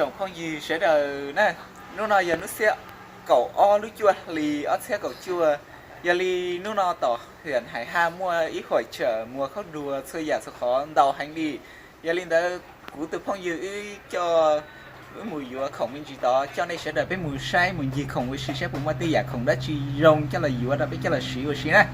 trồng không gì sẽ đời nè nó nói giờ nó sẽ cậu o lú chua lì ở xe cậu chua giờ lì nó nói tỏ huyện hải hà mua ít khỏi chợ mua khóc đùa chơi giả sao khó đầu hành đi giờ lì đã cú từ phong dư cho với mùi dừa không mình chỉ đó cho nên sẽ đợi với mùi say mùi gì không với sự sẽ cũng mà tí giả không đã chỉ rong cho là dừa đã biết cho là xí của xí nè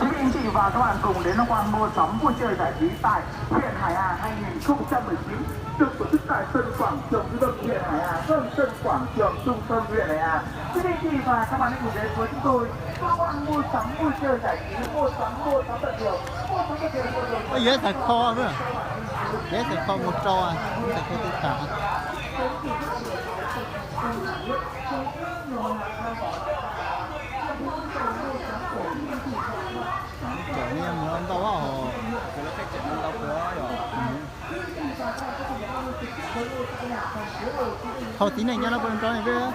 Quý vị anh chị và các bạn cùng đến tham quan mua sắm vui chơi giải trí tại huyện Hải Hà 2019 được tổ chức tại sân quảng trường trung tâm huyện Hải Hà, sân quảng trường trung tâm huyện Hải Hà. Quý vị anh chị và các bạn hãy cùng đến với chúng tôi tham quan mua sắm vui chơi giải trí, mua sắm tận hưởng, có dễ thật kho nữa, dễ thật kho một trò à, thật kho tất cả. Trời ơi, em muốn đâu á, cái khách sạn đâu có rồi. Thôi tí này cho nó bên trong này kia.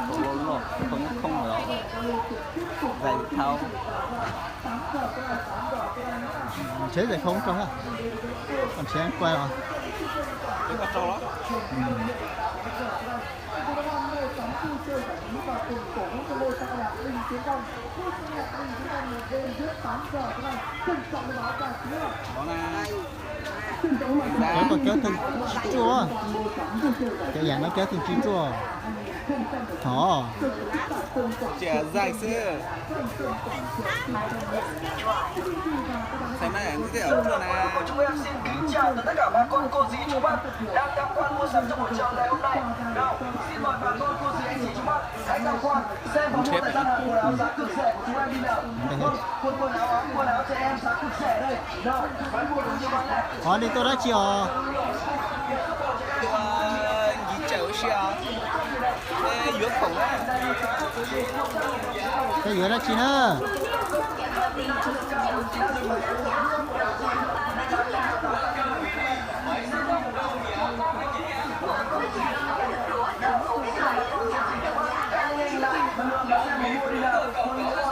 đúng rồi không rồi vậy thao Chế giải không trong á, còn sẽ quay rồi. cái con trâu đó Kéo còn kéo từng chua, cái dạng nó kéo từng chi chua. Ồ, trẻ dài xưa xem này cái gì ở chỗ này chúng em xin kính chào tất cả bà con cô dì chú bác đang tham quan mua sắm trong buổi chiều ngày hôm nay. Nào, xin mời bà con cô dì anh chị chú bác hãy tham quan xem và mua tại gian hàng quần áo giá cực rẻ của chúng em đi nào. Quần áo trẻ em giá cực rẻ đây. Nào, bán mua được chưa bán này? có đi tôi đã chiều. gì chở xe dưới khổng á Cái dưới đó chi nữa.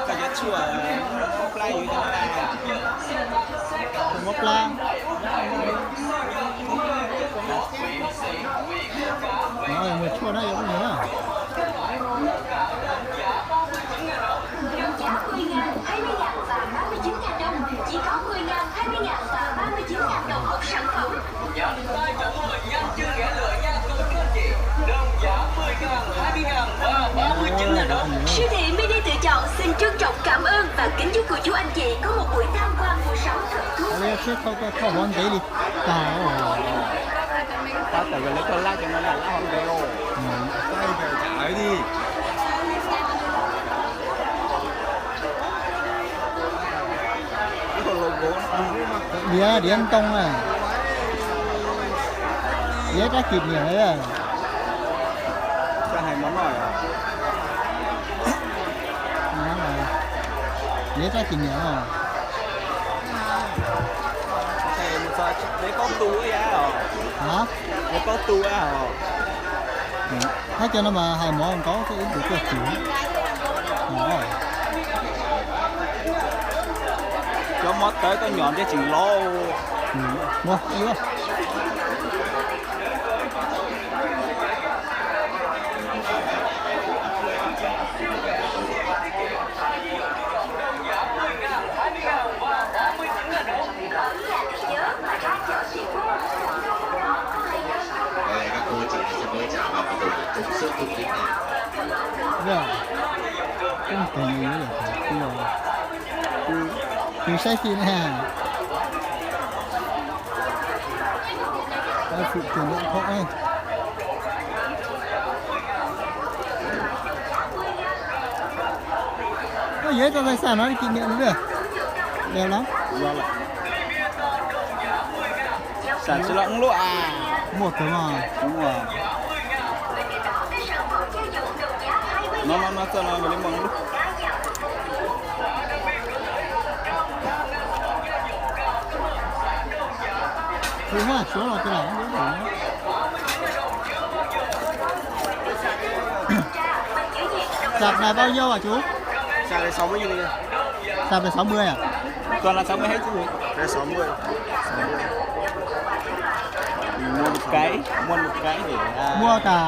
cả giá chùa play như thế này Một la. Rồi, một chua đây cũng nhớ. Giá 10.000, 20.000 và 39.000 đồng. Chỉ có 10.000, 20.000 và 39.000 đồng một sản phẩm. Nhận tay cho mua nhanh chưa ghé lửa nha cô chú anh chị. Đơn giá 10.000, 20.000 và 39.000 đồng. Siêu thị Mini Tự Chọn xin trân trọng cảm ơn và kính chúc cô chú anh chị có một buổi tham quan mua sắm thật thú vị. Đây chứ không muốn để đi. Tao rồi. ta tự lấy cho la cho nó là không đều Đây phải trả đi. cái logo Đĩa điên tông à. Đĩa đã kịp nhiều đấy à. cho hai món nổi Đĩa đã kịp nhiều à. thầy một sao lấy con tu ấy à Hả? lấy con tu à Thấy cho nó mà hai món có cái ý được cái chuyện. Đó. cho mót tới có nhọn cho chừng lo Mua, đi không? Đây các cô chị sẽ mới trả vào cái đồ trúng sức trúng đích này. Rồi. Không cần gì nữa rồi. Từ sai phim nè. Đây phụ tiền điện thoại. Có dễ cho tài sản nó đi kỷ niệm nữa. Đẹp lắm. do là sản xuất lẫn lụa à Một cái mà. đúng rồi nó cho nó lấy món lúc Đúng rồi, số là cái nào cũng đúng rồi. Sạp này bao nhiêu hả chú? Sạp này 60 nghìn. Sạp này 60 à? Toàn là 60 hết chú. Đây 60. Mua một cái để Mua cả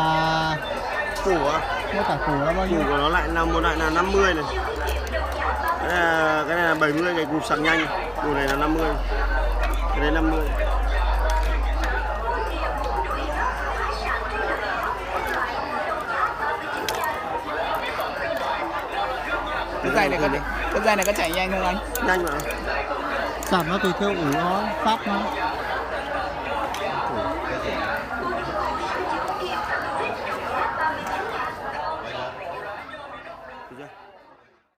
Củ á. mua cả củ là bao Củ nhiêu? của nó lại là một lại là 50 này. Cái này là 70 cái củ sạc nhanh. Củ này là 50. Cái đấy 50. cái dây này có chạy nhanh không anh? Nhanh mà. Sạp nó tùy theo ủ nó phát nó.